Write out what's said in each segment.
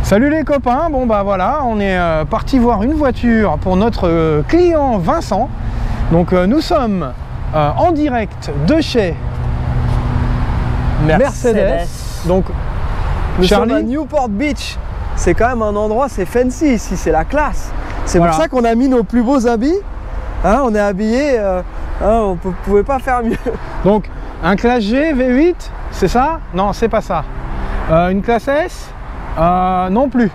Salut les copains, bon bah voilà, on est parti voir une voiture pour notre client Vincent. Donc nous sommes en direct de chez Mercedes. Donc nous Charlie, sommes à Newport Beach. C'est quand même un endroit, c'est fancy ici, c'est la classe. C'est voilà. pour ça qu'on a mis nos plus beaux habits. Hein, on est habillés, on ne pouvait pas faire mieux. Donc un classe G V8, c'est ça? Non, c'est pas ça. Une classe S? Non plus.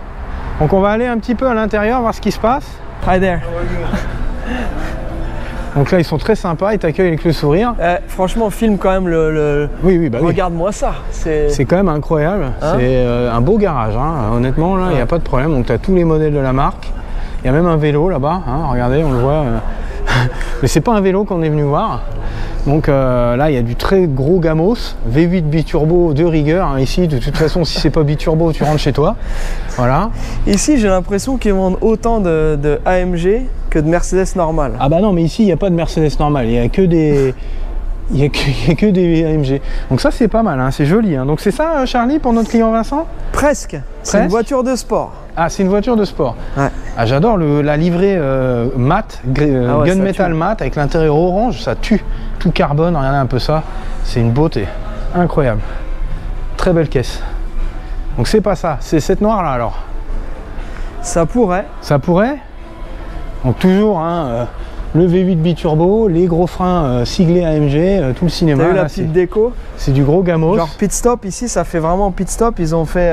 Donc on va aller un petit peu à l'intérieur voir ce qui se passe. Hi there. Donc là ils sont très sympas, ils t'accueillent avec le sourire. Franchement, filme quand même Oui, bah oui. Regarde-moi ça. C'est quand même incroyable. Hein, c'est un beau garage. Hein. Honnêtement, là, il n'y a pas de problème. Donc tu as tous les modèles de la marque. Il y a même un vélo là-bas. Hein. Regardez, on le voit. Mais c'est pas un vélo qu'on est venu voir. Donc là, il y a du très gros gamos, V8 biturbo de rigueur. Hein. Ici, de toute façon, si c'est pas biturbo, tu rentres chez toi. Voilà. Ici, j'ai l'impression qu'ils vendent autant de AMG que de Mercedes normale. Ah bah non, mais ici, il n'y a pas de Mercedes normale. Il n'y a que des... Il n'y a que des AMG. Donc ça, c'est pas mal. Hein. C'est joli. Hein. Donc c'est ça, Charlie, pour notre client Vincent? Presque. C'est une voiture de sport. Ah, c'est une voiture de sport. Ouais. Ah, j'adore la livrée mat, gunmetal mat avec l'intérieur orange, ça tue. Tout carbone, regardez un peu ça. C'est une beauté. Incroyable. Très belle caisse. Donc c'est pas ça, c'est cette noire là alors. Ça pourrait. Ça pourrait. Donc toujours hein, le V8 biturbo, les gros freins siglés AMG, tout le cinéma. T'as vu la petite déco? C'est du gros gamos. Genre pit stop ici, ça fait vraiment pit stop. Ils ont fait.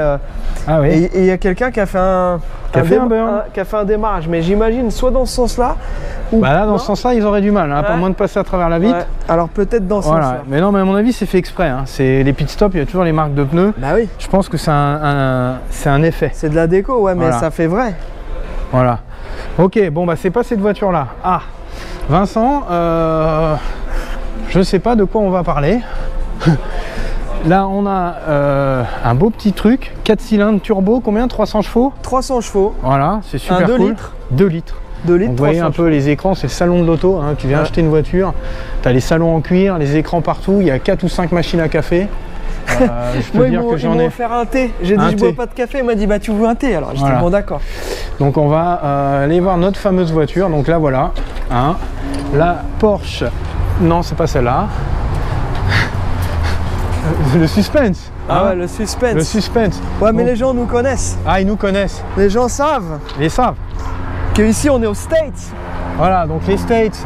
Ah oui. Et il y a quelqu'un qui a fait un. Qui a fait un démarrage. Mais j'imagine soit dans ce sens-là. Ou bah là, dans ce sens-là, ils auraient du mal, hein, pas moins de passer à travers la vitre. Ouais. Alors peut-être dans ce sens-là. Mais non, mais à mon avis, c'est fait exprès. Hein. C'est les pit stops, il y a toujours les marques de pneus. Bah oui. Je pense que c'est un effet. C'est de la déco, ouais, mais voilà. ça fait vrai. Voilà. Ok, bon bah c'est pas cette voiture-là. Ah, Vincent, je sais pas de quoi on va parler. Là, on a un beau petit truc, 4 cylindres turbo, combien? 300 chevaux? 300 chevaux. Voilà, c'est super cool. 2 litres. 2 litres. 2 litres. Vous voyez un peu les écrans, c'est le salon de l'auto. Hein. Tu viens acheter une voiture, tu as les salons en cuir, les écrans partout, il y a 4 ou 5 machines à café. Je peux dire que j'en ai. Faire un thé. J'ai dit je bois pas de café, il m'a dit bah tu veux un thé alors. J'étais bon d'accord. Donc on va aller voir notre fameuse voiture. Donc là voilà, hein, la Porsche. Non, c'est pas celle-là. Le suspense. Ah ouais, le suspense. Le suspense. Ouais, mais les gens nous connaissent. Ah, ils nous connaissent. Les gens savent. Ils savent. Que ici on est aux States. Voilà, donc les States,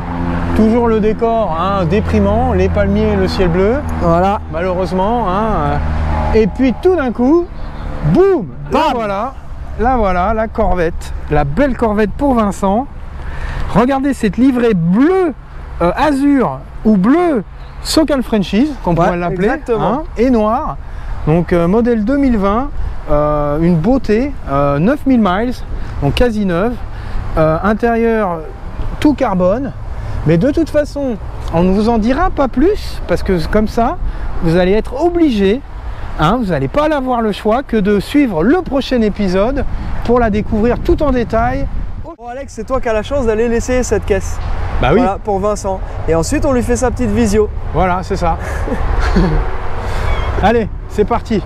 toujours le décor hein, déprimant, les palmiers, le ciel bleu. Voilà. Malheureusement. Hein, et puis tout d'un coup, boum, là voilà, la Corvette. La belle Corvette pour Vincent. Regardez cette livrée bleue azur ou bleu Sokal Franchise, qu'on pourrait l'appeler, hein, et noir. Donc modèle 2020, une beauté, 9000 miles, donc quasi neuve. Intérieur tout carbone, mais de toute façon on ne vous en dira pas plus parce que comme ça vous allez être obligé, hein, vous n'allez pas avoir le choix que de suivre le prochain épisode pour la découvrir tout en détail. Bon Alex, c'est toi qui as la chance d'aller laisser cette caisse. Bah oui. Voilà, pour Vincent. Et ensuite on lui fait sa petite visio. Voilà, c'est ça. Allez, c'est parti.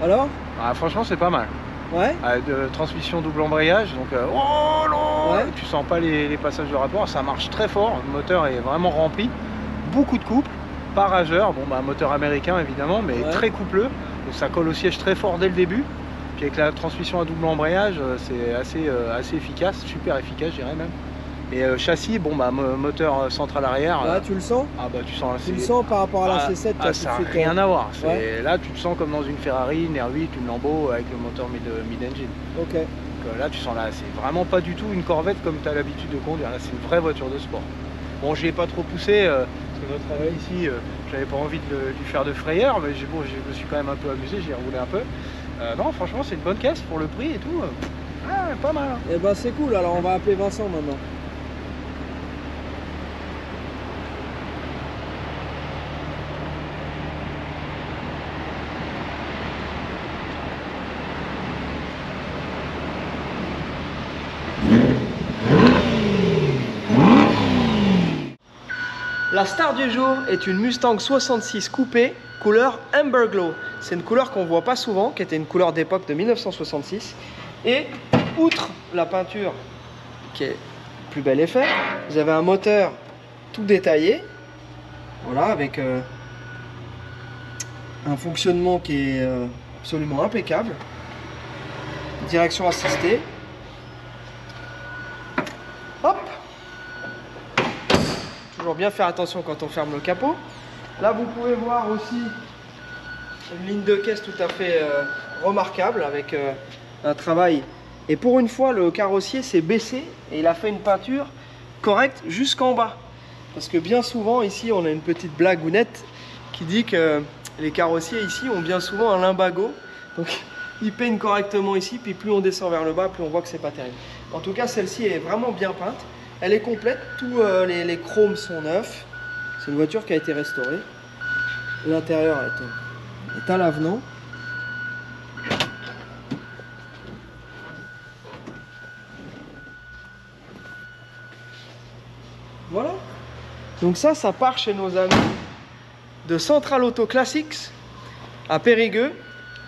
Alors franchement c'est pas mal. Ouais. De transmission double embrayage, donc ouais. Tu sens pas les passages de rapport, ça marche très fort, le moteur est vraiment rempli, beaucoup de couple, pas rageur, bon bah moteur américain évidemment, mais Ouais. très coupleux, donc ça colle au siège très fort dès le début. Puis avec la transmission à double embrayage, c'est assez efficace, super efficace je dirais même. Et châssis, bon bah moteur central arrière. Là, tu le sens? Ah bah tu sens. Tu le sens par rapport à la C7? Ça n'a rien à voir. Ouais. Là tu te sens comme dans une Ferrari, une R8, une Lambo avec le moteur mid-engine. Ok. Donc là tu sens là, c'est vraiment pas du tout une Corvette comme tu as l'habitude de conduire. Là c'est une vraie voiture de sport. Bon, j'y ai pas trop poussé parce que notre travail ici, j'avais pas envie de lui faire de frayeur, mais bon, je me suis quand même un peu amusé, j'ai roulé un peu. Non, franchement, c'est une bonne caisse pour le prix et tout. Ah, pas mal. Et ben c'est cool, alors on va appeler Vincent maintenant. La star du jour est une Mustang 66 coupé, couleur Amber Glow. C'est une couleur qu'on voit pas souvent, qui était une couleur d'époque de 1966. Et outre la peinture qui est plus bel effet, vous avez un moteur tout détaillé, voilà, avec un fonctionnement qui est absolument impeccable. Direction assistée. Hop! Toujours bien faire attention quand on ferme le capot. Là, vous pouvez voir aussi une ligne de caisse tout à fait remarquable avec un travail. Et pour une fois, le carrossier s'est baissé et il a fait une peinture correcte jusqu'en bas. Parce que bien souvent, ici, on a une petite blagounette qui dit que les carrossiers ici ont bien souvent un limbago. Donc, ils peignent correctement ici, puis plus on descend vers le bas, plus on voit que c'est pas terrible. En tout cas, celle-ci est vraiment bien peinte. Elle est complète, tous les chromes sont neufs. C'est une voiture qui a été restaurée. L'intérieur est à l'avenant. Voilà. Donc ça part chez nos amis de Central Auto Classics à Périgueux,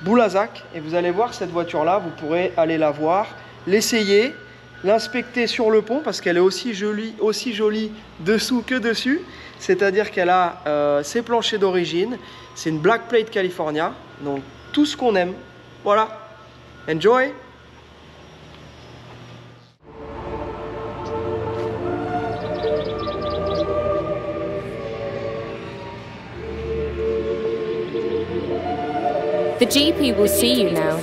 Boulazac. Et vous allez voir cette voiture-là, vous pourrez aller la voir, l'essayer, l'inspecter sur le pont parce qu'elle est aussi jolie dessous que dessus. C'est-à-dire qu'elle a ses planchers d'origine. C'est une Black Plate California. Donc tout ce qu'on aime. Voilà. Enjoy! The GP will see you now.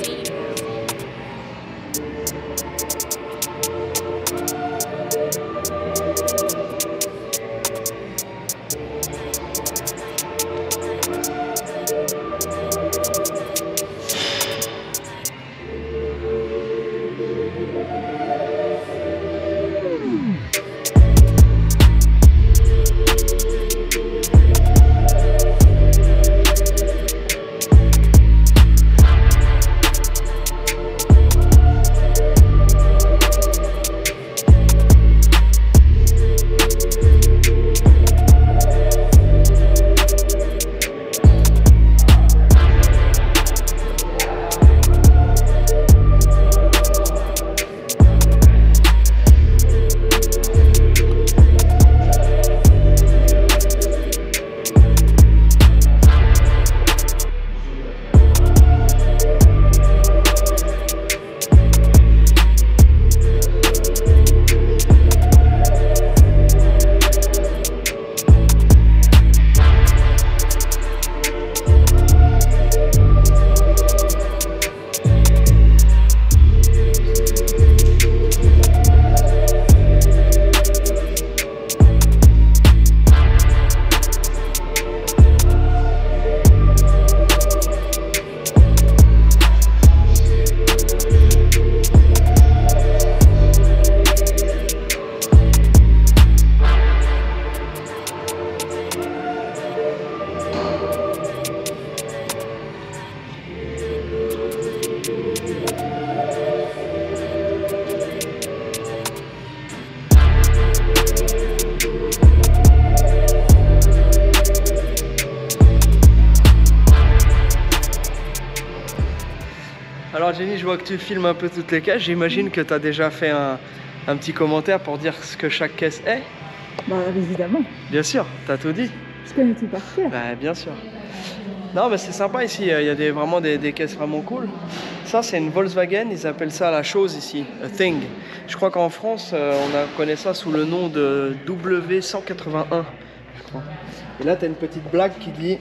Alors Jenny, je vois que tu filmes un peu toutes les caisses. J'imagine que tu as déjà fait un petit commentaire pour dire ce que chaque caisse est. Bah évidemment, Bien sûr, tu as tout dit. Tu connais tout par cœur. Bah, bien sûr. Non, mais c'est sympa ici, il y a vraiment des caisses vraiment cool. Ça, c'est une Volkswagen, ils appellent ça la chose ici, a thing. Je crois qu'en France, on connaît ça sous le nom de W181, je crois. Et là, tu as une petite blague qui dit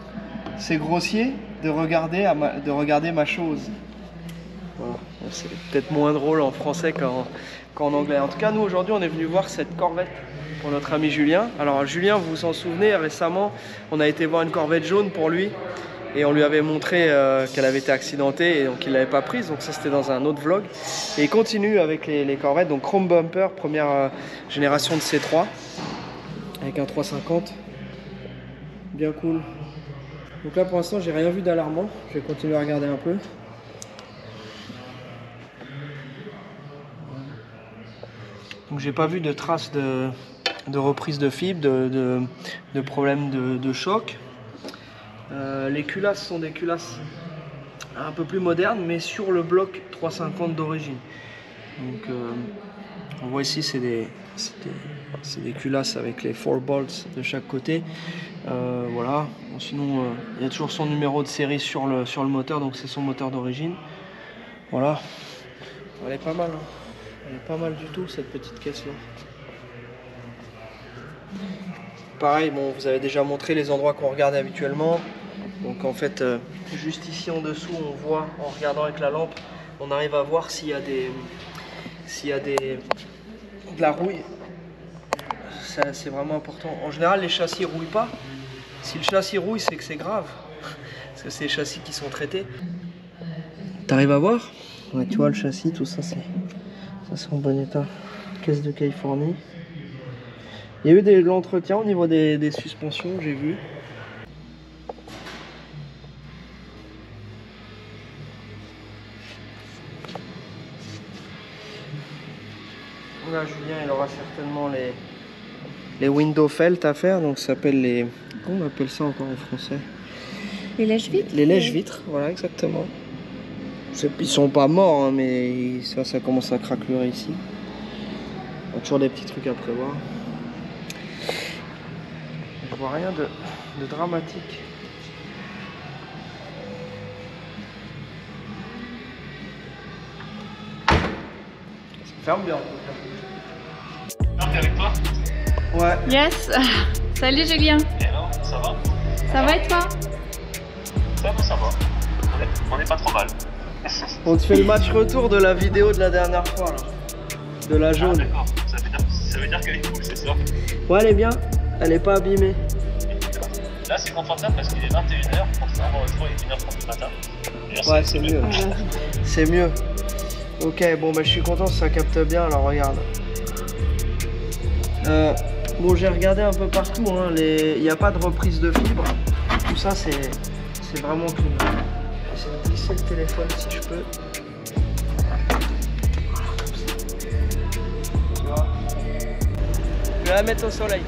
« C'est grossier de regarder ma chose ». Voilà. C'est peut-être moins drôle en français qu'en anglais. En tout cas, nous, aujourd'hui, on est venu voir cette Corvette pour notre ami Julien. Alors, Julien, vous vous en souvenez, récemment, on a été voir une Corvette jaune pour lui. Et on lui avait montré qu'elle avait été accidentée et donc il ne l'avait pas prise. Donc ça, c'était dans un autre vlog. Et il continue avec les Corvettes. Donc Chrome Bumper, première génération de C3. Avec un 350. Bien cool. Donc là, pour l'instant, j'ai rien vu d'alarmant. Je vais continuer à regarder un peu. Donc j'ai pas vu de traces de reprise de fibre, de problème de choc. Les culasses sont des culasses un peu plus modernes, mais sur le bloc 350 d'origine. Donc on voit ici, c'est des culasses avec les 4 bolts de chaque côté. Voilà. Bon, sinon, il y a toujours son numéro de série sur le moteur, donc c'est son moteur d'origine. Voilà. Elle est pas mal, hein. Elle est pas mal du tout, cette petite caisse là. Pareil, bon, vous avez déjà montré les endroits qu'on regarde habituellement. Donc en fait, juste ici en dessous, on voit, en regardant avec la lampe, on arrive à voir s'il y a de la rouille. C'est vraiment important. En général, les châssis rouillent pas. Si le châssis rouille, c'est que c'est grave. Parce que c'est les châssis qui sont traités. T'arrives à voir? Ouais, tu vois le châssis, tout ça, c'est en bon état. Caisse de Californie. Il y a eu de l'entretien au niveau des suspensions, j'ai vu. Là, Julien, il aura certainement les window felt à faire, donc ça s'appelle les... Comment on appelle ça encore en français? Les lèche-vitres. Les lèche-vitres, voilà, exactement. Ils sont pas morts, hein, mais ça commence à craqueler ici. Il y a toujours des petits trucs à prévoir. Je vois rien de dramatique. Ça ferme bien en tout cas. T'es avec toi? Ouais. Yes. Salut Julien. Hello, ça va? Ça va et toi? Ça va. On est pas trop mal. On te fait le match retour de la vidéo de la dernière fois, là. De la jaune. Ah, d'accord, ça veut dire qu'elle est cool, c'est ça? Ouais, elle est bien. Elle est pas abîmée. Là, c'est confortable parce qu'il est 21h, pour ça, on retrouve il est 1h30 du matin. Ouais, c'est mieux. C'est mieux. Ok, bon, bah, je suis content, ça capte bien, alors regarde. Bon, j'ai regardé un peu partout, hein, il n'y a pas de reprise de fibre. Tout ça, c'est vraiment clean. J'essaie de glisser le téléphone si je peux. Tu vois? Je vais la mettre au soleil.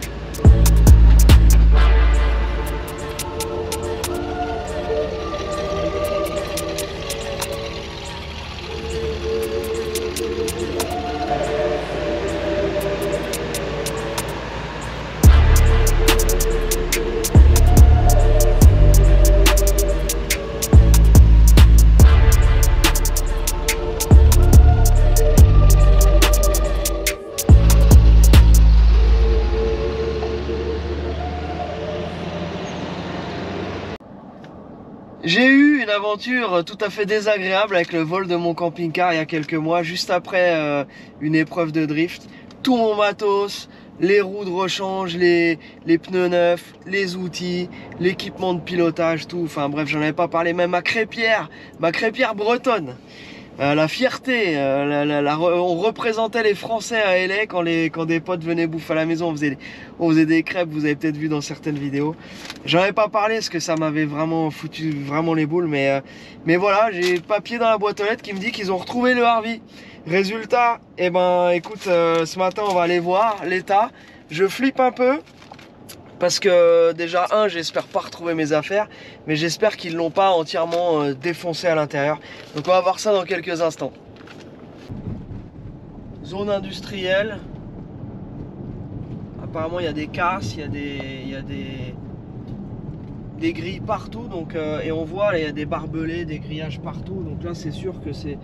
J'ai eu une aventure tout à fait désagréable avec le vol de mon camping-car il y a quelques mois, juste après une épreuve de drift. Tout mon matos, les roues de rechange, les pneus neufs, les outils, l'équipement de pilotage, tout. Enfin bref, j'en avais pas parlé, même ma crêpière bretonne. La fierté, on représentait les Français à LA quand des potes venaient bouffer à la maison, on faisait des crêpes, vous avez peut-être vu dans certaines vidéos. J'en avais pas parlé parce que ça m'avait vraiment foutu les boules, mais voilà, j'ai le papier dans la boîte aux lettres qui me dit qu'ils ont retrouvé le Harvey. Résultat, eh ben écoute, ce matin on va aller voir l'état. Je flippe un peu. Parce que déjà, j'espère pas retrouver mes affaires, mais j'espère qu'ils l'ont pas entièrement défoncé à l'intérieur. Donc on va voir ça dans quelques instants. Zone industrielle. Apparemment il y a des casses, il y a des des grilles partout, donc, et on voit il y a des barbelés, des grillages partout, donc là c'est sûr que c'est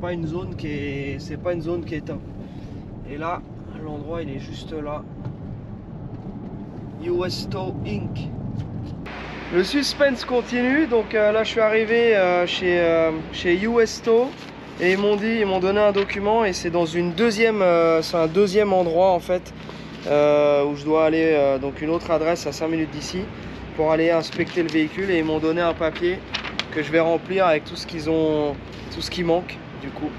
pas une zone qui est top. Et là, l'endroit il est juste là. Usto Inc. Le suspense continue, donc là je suis arrivé chez Usto et ils m'ont donné un document et c'est dans une deuxième, c'est un deuxième endroit en fait où je dois aller, donc une autre adresse à 5 minutes d'ici pour aller inspecter le véhicule et ils m'ont donné un papier que je vais remplir avec tout ce qui manque du coup.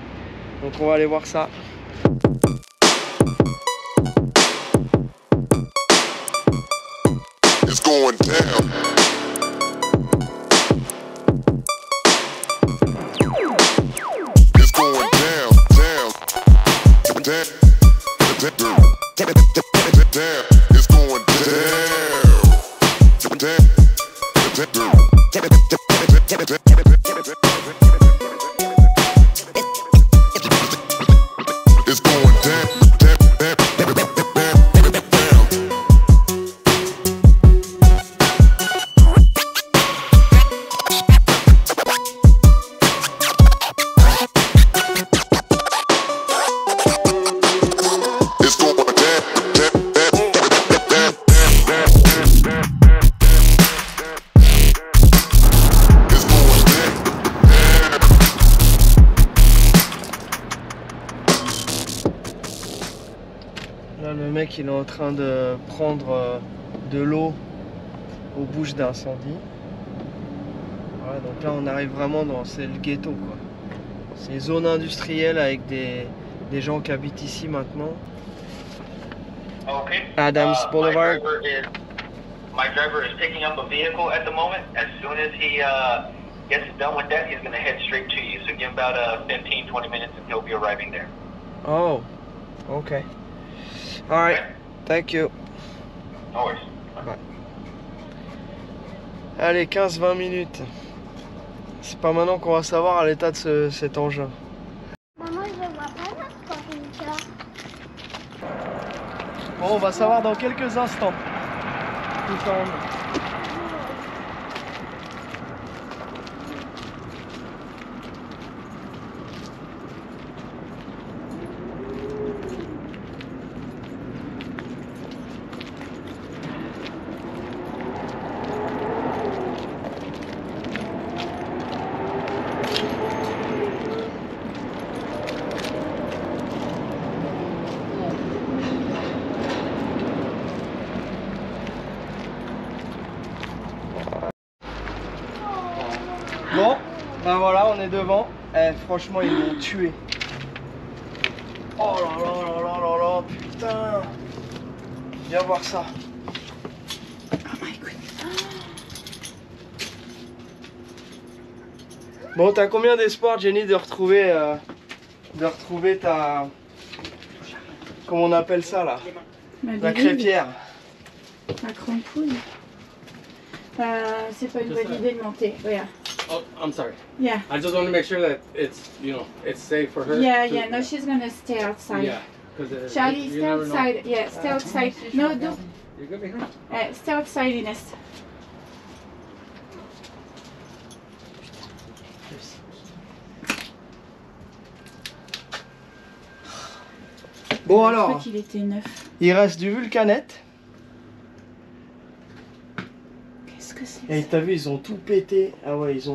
Donc on va aller voir ça. It's going down. It's going down, down, down, down. It's going down, down. It's going down, Là le mec il est en train de prendre de l'eau aux bouches d'incendie. Voilà, donc là on arrive vraiment c'est le ghetto quoi. C'est zone industrielle avec des gens qui habitent ici maintenant. Okay. Adams Boulevard. My driver is picking up a vehicle at the moment. As soon as he gets done with that, he's going to head straight to you. So give him about 15-20 minutes and he'll be arriving there. Oh, okay. All right, thank you. No worries. Bye. Allez, 15-20 minutes. C'est pas maintenant qu'on va savoir l'état de cet engin. Maman, je vois pas la corrida. Bon, on va savoir dans quelques instants. Tout en... Bon, ben voilà, on est devant. Eh, franchement, ils m'ont tué. Oh là là là là là là, putain. Viens voir ça. Oh my goodness. Bon, t'as combien d'espoir, Jenny, de retrouver ta... Comment on appelle ça, là? La crêpière. La crampouille. C'est pas une bonne idée de monter. Regarde. Oh, I'm sorry. Yeah. I just want to make sure that it's, it's safe for her. Yeah, to- yeah. No, she's gonna stay outside. Yeah, because Charlie, stay outside. Yeah, stay outside. No, do. You're good behind. Stay outside, Inès. Bon Je crois alors, qu'il était neuf. il reste du vulcanette. Qu'est-ce que c'est? Et t'as vu, ils ont tout pété. Ah ouais, ils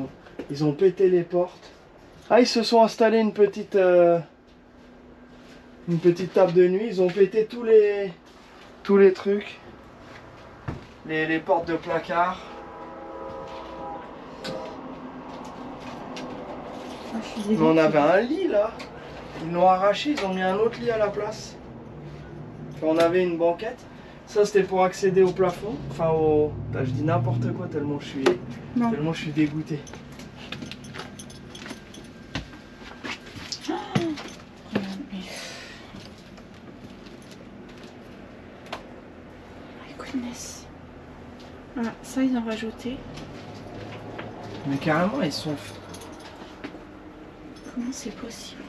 ont pété les portes. Ah, ils se sont installés une petite table de nuit. Ils ont pété tous les trucs. Les portes de placard. Oh, je suis Mais on dégoûtée. avait un lit là. Ils l'ont arraché, ils ont mis un autre lit à la place. Enfin, on avait une banquette. Ça c'était pour accéder au plafond. Enfin au... Là, je dis n'importe quoi tellement Non. je suis dégoûté. My goodness. Ah, ça ils ont rajouté. Mais carrément ils sont... Comment c'est possible?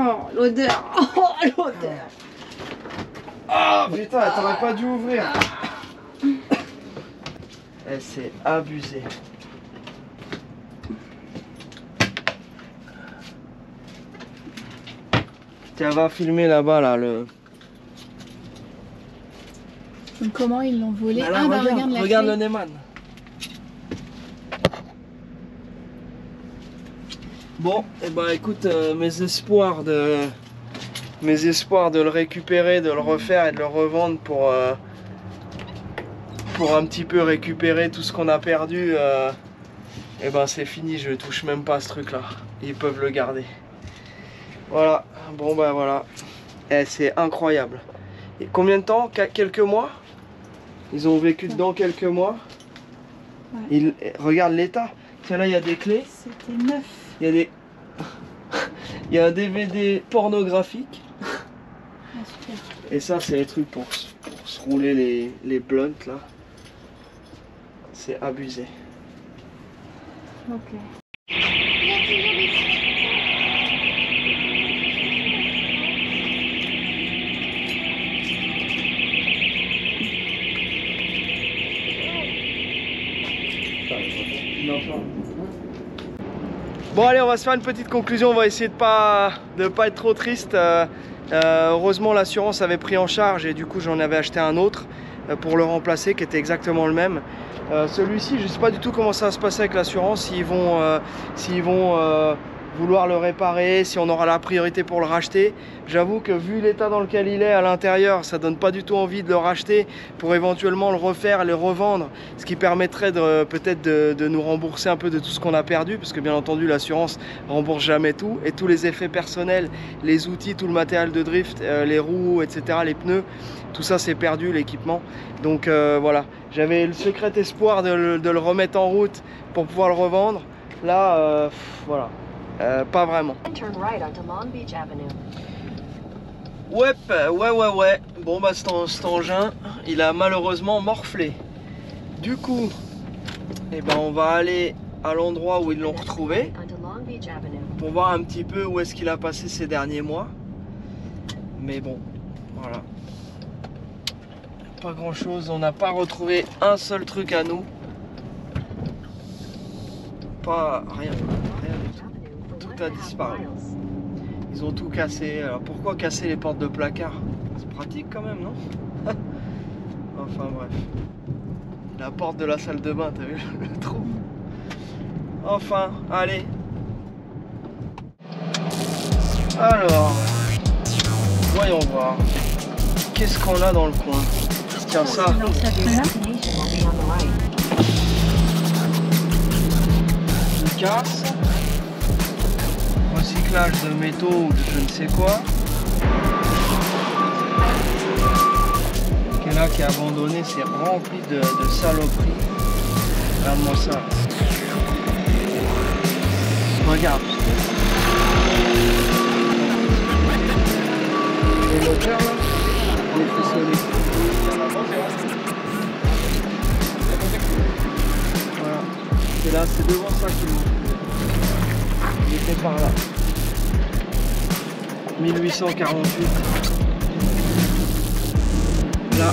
Oh, l'odeur. Oh, l'odeur. Ah putain, t'aurais pas dû ouvrir. Eh, c'est abusé. Tiens, va filmer là-bas, là, le... Donc comment ils l'ont volé? Bah là, Ah bah regarde, regarde la regarde clé. le Neyman. Bon, et bah écoute, mes espoirs de le récupérer, de le refaire et de le revendre pour un petit peu récupérer tout ce qu'on a perdu, et ben c'est fini, je touche même pas à ce truc là. Ils peuvent le garder. Voilà, bon bah voilà. Et c'est incroyable. Et combien de temps? Quelques mois? Ils ont vécu dedans quelques mois. Ouais. Regarde l'état. Tiens, là il y a des clés. C'était neuf. Il y a des... il y a un DVD pornographique. Ah, super. Et ça c'est les trucs pour se rouler les blunts là. C'est abusé. Ok. Bon allez, on va se faire une petite conclusion, on va essayer de pas être trop triste. Heureusement l'assurance avait pris en charge et du coup j'en avais acheté un autre pour le remplacer qui était exactement le même. Celui-ci, je ne sais pas du tout comment ça va se passer avec l'assurance, s'ils vont vouloir le réparer, si on aura la priorité pour le racheter. J'avoue que vu l'état dans lequel il est à l'intérieur, ça donne pas du tout envie de le racheter pour éventuellement le refaire et le revendre, ce qui permettrait peut-être de nous rembourser un peu de tout ce qu'on a perdu, parce que bien entendu l'assurance rembourse jamais tout, et tous les effets personnels, les outils, tout le matériel de drift, les roues, etc., les pneus, tout ça c'est perdu, l'équipement. Donc voilà, j'avais le secret espoir de le remettre en route pour pouvoir le revendre. Là, voilà. Pas vraiment. Ouais. Bon bah cet engin, il a malheureusement morflé. Du coup, eh ben, on va aller à l'endroit où ils l'ont retrouvé pour voir un petit peu où est-ce qu'il a passé ces derniers mois. Mais bon, voilà. Pas grand chose, on n'a pas retrouvé un seul truc à nous. Pas rien du tout. Tout a disparu. Ils ont tout cassé. Alors pourquoi casser les portes de placard? C'est pratique quand même, non? Enfin bref. La porte de la salle de bain, t'as vu le trou? Enfin, allez. Alors, voyons voir. Qu'est-ce qu'on a dans le coin? Tiens, ça. Une casse. Recyclage de métaux ou de je ne sais quoi. Qui est là, qui est abandonné, c'est rempli de saloperies. Regarde-moi ça. Regarde. Les moteurs là, on les fait sonner. Voilà. C'est là, c'est devant ça qu'il monte. Il était par là. 1848. Là.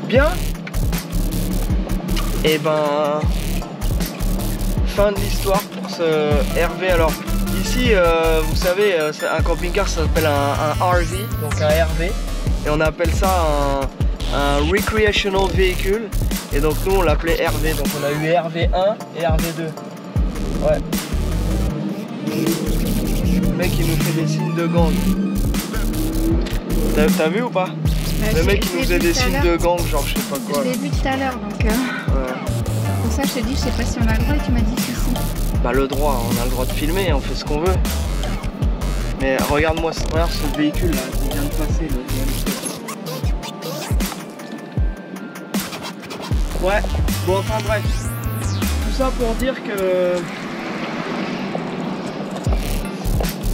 Bien. Et ben, fin de l'histoire pour ce RV. Alors ici, vous savez, un camping-car, ça s'appelle un RV, donc un RV, et on appelle ça un recreational vehicle. Et donc nous on l'appelait RV, donc on a eu RV1 et RV2. Ouais. Le mec il nous fait des signes de gang. T'as vu ou pas? Le mec il nous faisait des signes de gang, genre je sais pas quoi. Je l'ai vu tout à l'heure, donc ouais. Pour ça je te dis, je sais pas si on a le droit, et tu m'as dit si. Bah le droit, on a le droit de filmer, on fait ce qu'on veut. Mais regarde-moi, regarde ce véhicule là, il vient de passer le Ouais, bon enfin bref. Tout ça pour dire que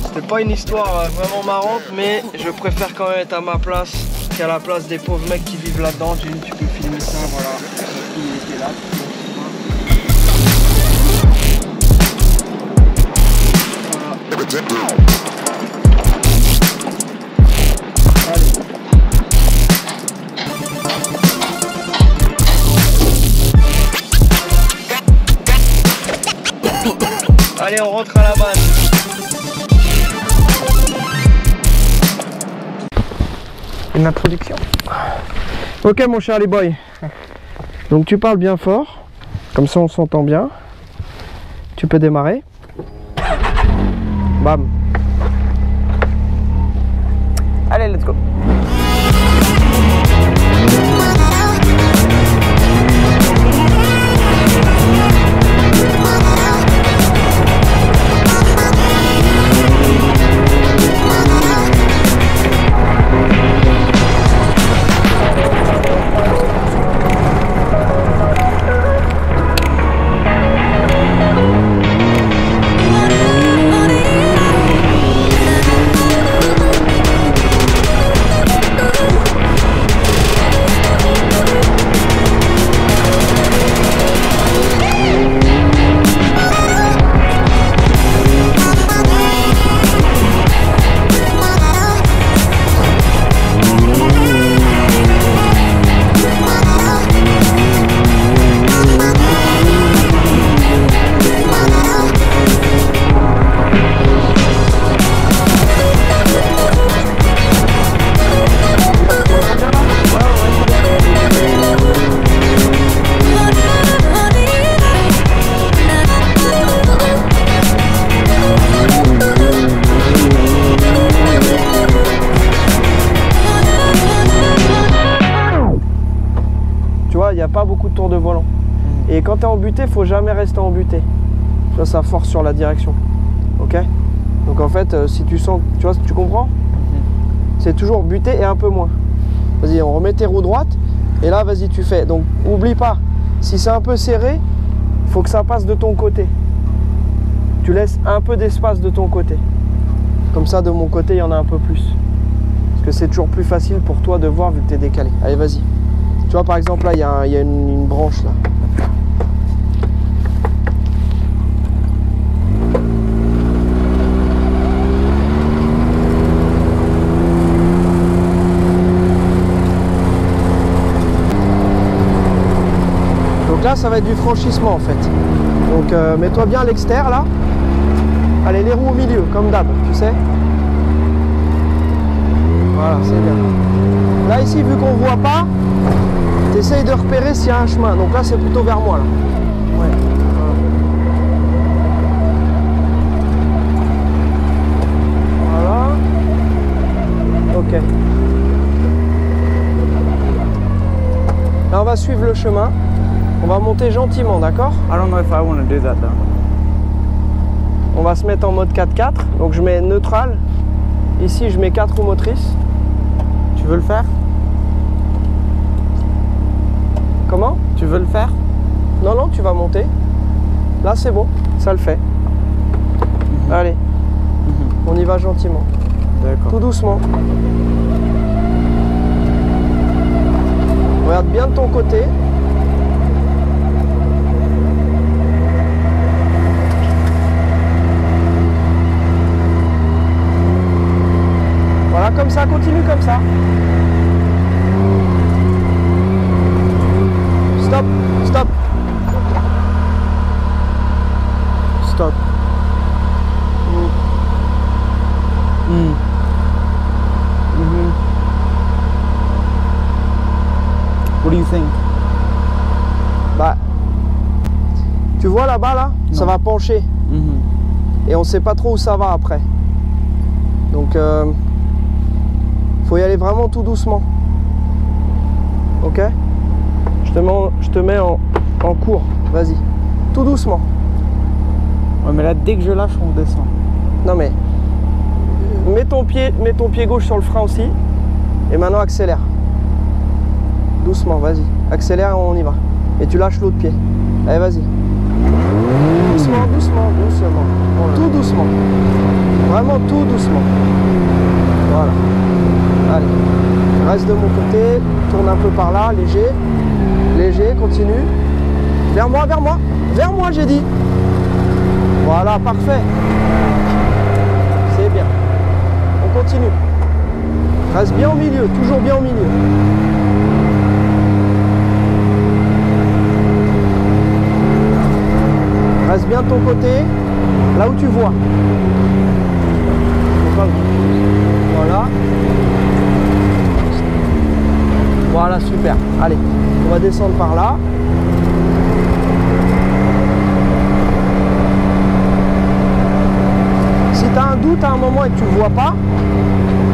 c'était pas une histoire vraiment marrante, mais je préfère quand même être à ma place c'est à la place des pauvres mecs qui vivent là-dedans. Jim, tu peux filmer ça, voilà. Il était là. Voilà. Allez, on rentre à la base. Une introduction. Ok mon Charlie Boy. Donc tu parles bien fort. Comme ça on s'entend bien. Tu peux démarrer. Bam. Allez, let's go. Il n'y a pas beaucoup de tours de volant. Et quand tu es en butée, il faut jamais rester en butée. Ça force sur la direction. Ok. Donc en fait, si tu sens, tu vois, tu comprends, c'est toujours buté et un peu moins. Vas-y, on remet tes roues droites. Et là, vas-y, tu fais. Donc oublie pas, si c'est un peu serré, il faut que ça passe de ton côté. Tu laisses un peu d'espace de ton côté. Comme ça, de mon côté, il y en a un peu plus. Parce que c'est toujours plus facile pour toi de voir vu que tu es décalé. Allez, vas-y. Tu vois, par exemple, là, il y a une branche, là. Donc là, ça va être du franchissement, en fait. Donc, mets-toi bien à l'extérieur, là. Allez, les roues au milieu, comme d'hab, tu sais. Voilà, c'est bien. Là, ici, vu qu'on ne voit pas, essaye de repérer s'il y a un chemin. Donc là, c'est plutôt vers moi. Là. Ouais. Voilà. Ok. Là, on va suivre le chemin. On va monter gentiment, d'accord? I don't know if I want to do that though. On va se mettre en mode 4x4. Donc je mets neutral. Ici, je mets 4 roues motrices. Tu veux le faire? Comment? Tu veux le faire? Non, non, tu vas monter. Là, c'est bon, ça le fait. Allez, on y va gentiment. D'accord. Tout doucement. Regarde bien de ton côté. Voilà, comme ça, continue comme ça. Stop, stop. Stop. What do you think? Bah, tu vois là-bas, là, ça va pencher. Et on sait pas trop où ça va après. Donc, faut y aller vraiment tout doucement. Ok? Je te mets en cours. Vas-y. Tout doucement. Ouais, mais là, dès que je lâche, on descend. Non mais, mets ton pied gauche sur le frein aussi. Et maintenant, accélère. Doucement, vas-y. Accélère et on y va. Et tu lâches l'autre pied. Allez, vas-y. Doucement, doucement, doucement. Tout doucement. Vraiment tout doucement. Voilà. Allez. Reste de mon côté, tourne un peu par là, léger. Léger, continue. Vers moi, vers moi. Vers moi, j'ai dit. Voilà, parfait. C'est bien. On continue. Reste bien au milieu, toujours bien au milieu. Reste bien de ton côté, là où tu vois. Voilà. Voilà, super. Allez, on va descendre par là. Si tu as un doute à un moment et que tu ne vois pas,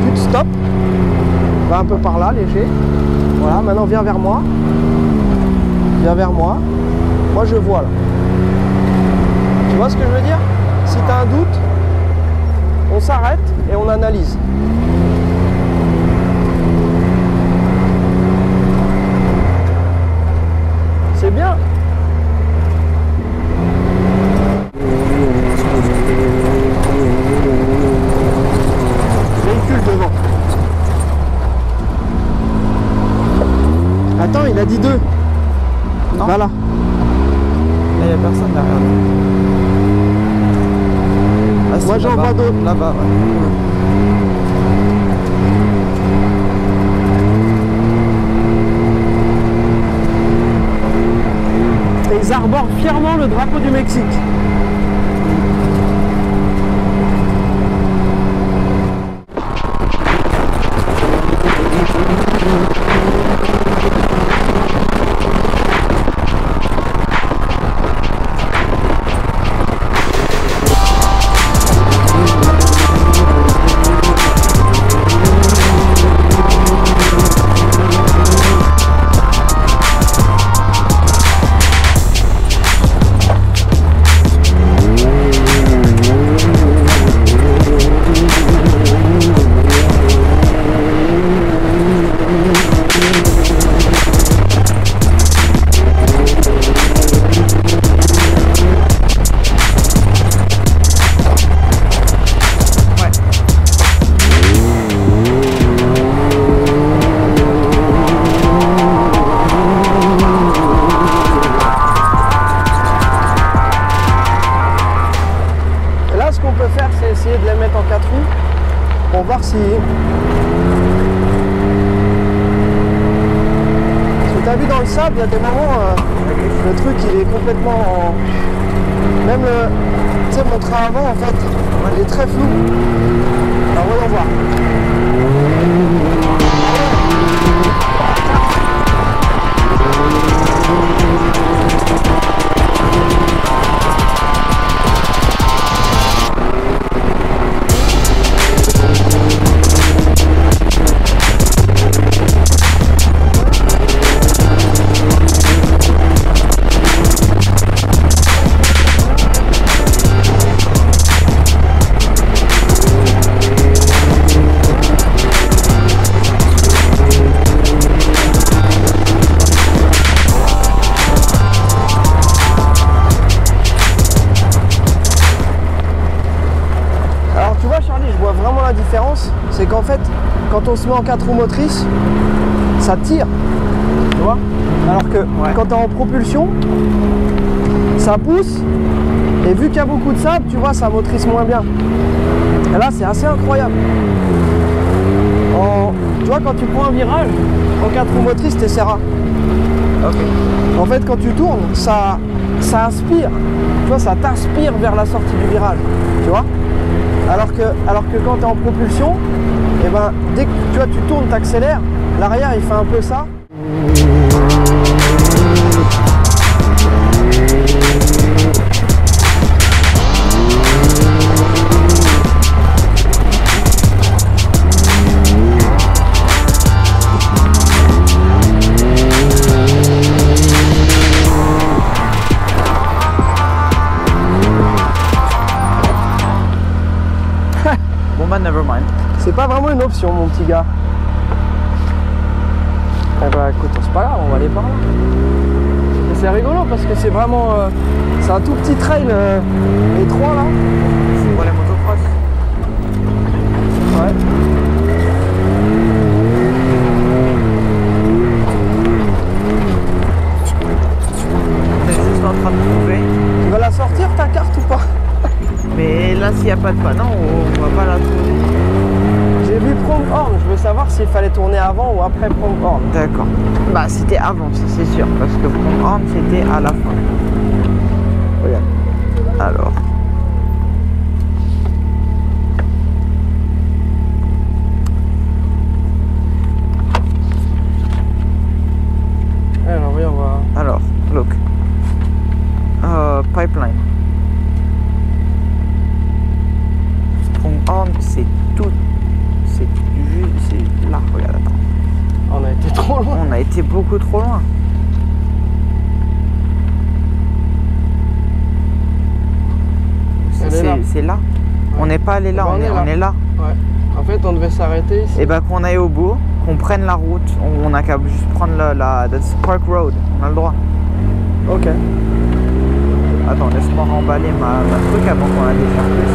tu te stoppes. Va un peu par là, léger. Voilà, maintenant viens vers moi. Viens vers moi. Moi, je vois là. Tu vois ce que je veux dire? Si tu as un doute, on s'arrête et on analyse. C'est bien. Véhicule devant. Attends, il a dit 2. Non. Voilà. Il n'y a personne derrière nous. Ah, si, Moi, j'en là-bas. vois d'autres. Là-bas, ouais. Et ils arborent fièrement le drapeau du Mexique. Essayer de les mettre en 4 roues pour voir si... Parce que tu as vu dans le sable, il y a des moments, le truc il est complètement en... Même le... Tu sais, mon train avant en fait, il est très flou. Alors voyons voir. C'est qu'en fait, quand on se met en 4 roues motrices, ça tire, tu vois. Alors que quand tu es en propulsion, ça pousse, et vu qu'il y a beaucoup de sable, tu vois, ça motrice moins bien. Et là, c'est assez incroyable. Tu vois, quand tu prends un virage, en 4 roues motrices, tu essaieras. Okay. En fait, quand tu tournes, ça aspire. Tu vois, ça t'aspire vers la sortie du virage, tu vois. Alors que quand tu es en propulsion, et ben, dès que tu tournes, tu accélères, l'arrière il fait un peu ça. Bon bah never mind. C'est pas vraiment une option mon petit gars. Eh bah écoute, c'est pas grave, on va aller par là. Et c'est rigolo parce que c'est vraiment... c'est un tout petit trail étroit là. C'est pour les motocross. Ouais. a pas de panne, non, on va pas la tourner. J'ai vu Pronghorn, je veux savoir s'il fallait tourner avant ou après Pronghorn. D'accord. Bah c'était avant, ça c'est sûr, parce que Pronghorn c'était à la fin. Regarde. Alors. Alors oui, on va... Alors, look. Pipeline. Pronghorn, c'est tout. C'est là, regarde, attends. On a été trop loin. On a été beaucoup trop loin. C'est là. Ouais. On n'est pas allé là, on est là. Ouais. En fait, on devait s'arrêter ici. Et bah qu'on aille au bout, qu'on prenne la route, on a qu'à juste prendre la Park Road, on a le droit. Ok. Attends, laisse-moi remballer ma truc avant qu'on aille faire plus.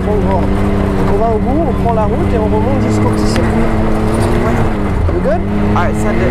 Pronghorn. Donc on va au bout, on prend la route et on remonte jusqu'au petit circuit. Ouais. You good? Alright, send it.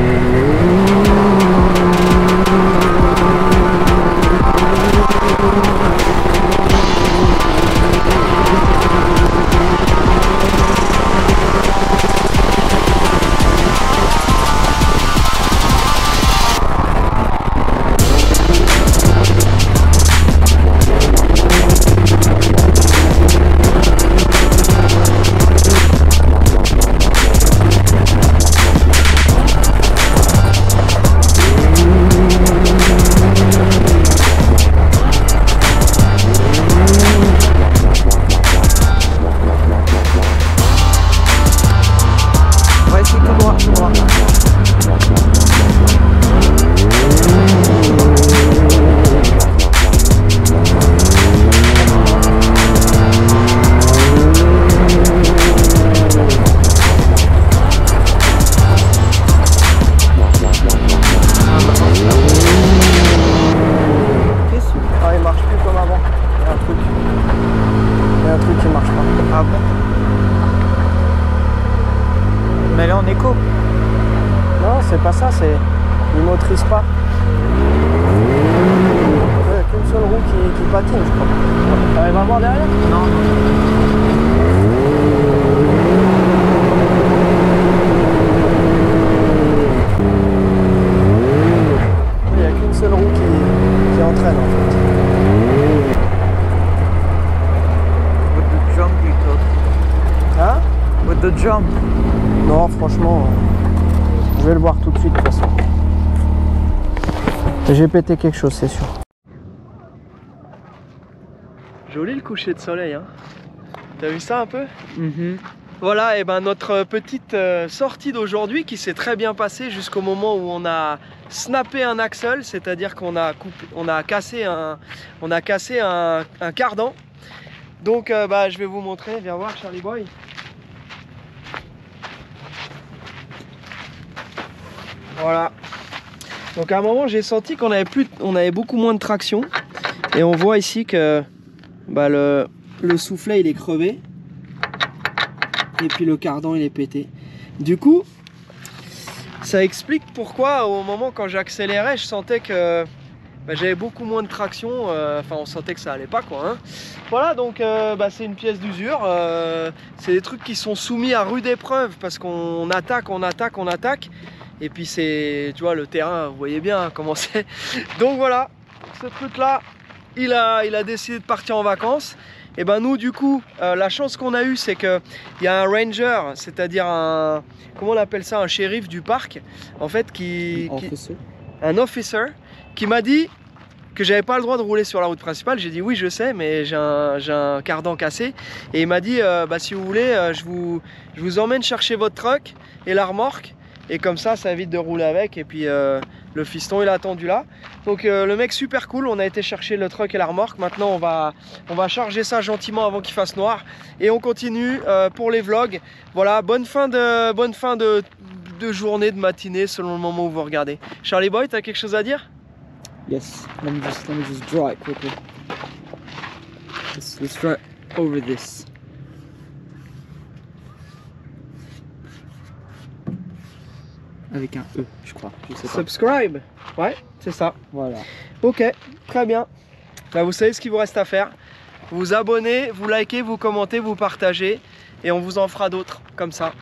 Mais là on est éco. Non, c'est pas ça, c'est... Il motorise pas. Il n'y a qu'une seule roue qui patine, je crois. T'arrives à voir derrière? Non. Il n'y a qu'une seule roue qui entraîne en fait. With the jump you talk. Hein? With the jump. Non, franchement, je vais le voir tout de suite de toute façon. J'ai pété quelque chose, c'est sûr. Joli le coucher de soleil, hein. T'as vu ça un peu? Voilà, et ben notre petite sortie d'aujourd'hui qui s'est très bien passée jusqu'au moment où on a snappé un axle, c'est-à-dire qu'on a cassé un cardan. Donc je vais vous montrer, viens voir Charlie Boy. Voilà. Donc à un moment j'ai senti qu'on avait beaucoup moins de traction et on voit ici que le soufflet il est crevé et puis le cardan il est pété. Du coup ça explique pourquoi au moment quand j'accélérais je sentais que j'avais beaucoup moins de traction, enfin on sentait que ça allait pas quoi, hein. Voilà, donc c'est une pièce d'usure, c'est des trucs qui sont soumis à rude épreuve parce qu'on attaque. Et puis c'est, tu vois, le terrain, vous voyez bien comment c'est. Donc voilà, ce truc là, il a décidé de partir en vacances. Et ben nous du coup, la chance qu'on a eue, c'est qu'il y a un ranger, c'est-à-dire un, comment on appelle ça, un shérif du parc, en fait, un officer, qui m'a dit que j'avais pas le droit de rouler sur la route principale. J'ai dit oui je sais, mais j'ai un cardan cassé. Et il m'a dit si vous voulez, je vous emmène chercher votre truck et la remorque. Et comme ça évite de rouler avec. Et puis le fiston il a attendu là. Donc le mec super cool, on a été chercher le truck et la remorque. Maintenant on va charger ça gentiment avant qu'il fasse noir. Et on continue pour les vlogs. Voilà, bonne fin de journée, de matinée selon le moment où vous regardez. Charlie Boy, t'as quelque chose à dire? Yes. Let me just draw it quickly. Let's draw over this. Avec un E, je crois. Je sais pas. Subscribe. Ouais, c'est ça. Voilà. Ok, très bien. Là, vous savez ce qu'il vous reste à faire. Vous abonnez, vous likez, vous commentez, vous partagez. Et on vous en fera d'autres comme ça.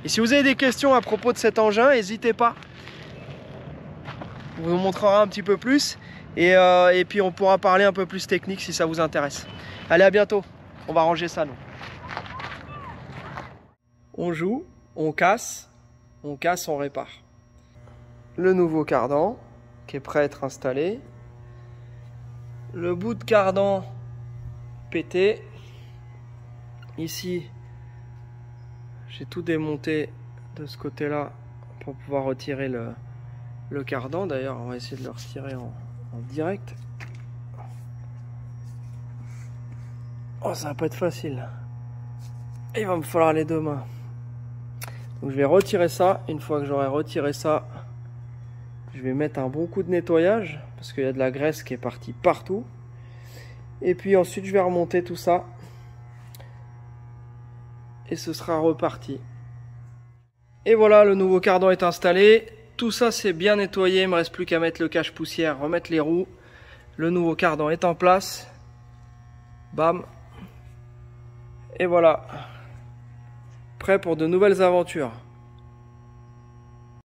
Et si vous avez des questions à propos de cet engin, n'hésitez pas. On vous montrera un petit peu plus. Et puis on pourra parler un peu plus technique si ça vous intéresse. Allez, à bientôt. On va ranger ça, nous. On joue, on casse, on répare. Le nouveau cardan qui est prêt à être installé. Le bout de cardan pété. Ici, j'ai tout démonté de ce côté-là pour pouvoir retirer le cardan. D'ailleurs, on va essayer de le retirer en direct. Oh, ça va pas être facile. Il va me falloir les deux mains. Donc je vais retirer ça. Une fois que j'aurai retiré ça, je vais mettre un bon coup de nettoyage parce qu'il y a de la graisse qui est partie partout. Et puis ensuite je vais remonter tout ça. Et ce sera reparti. Et voilà, le nouveau cardan est installé. Tout ça c'est bien nettoyé. Il ne me reste plus qu'à mettre le cache-poussière, remettre les roues. Le nouveau cardan est en place. Bam. Et voilà. Prêt pour de nouvelles aventures.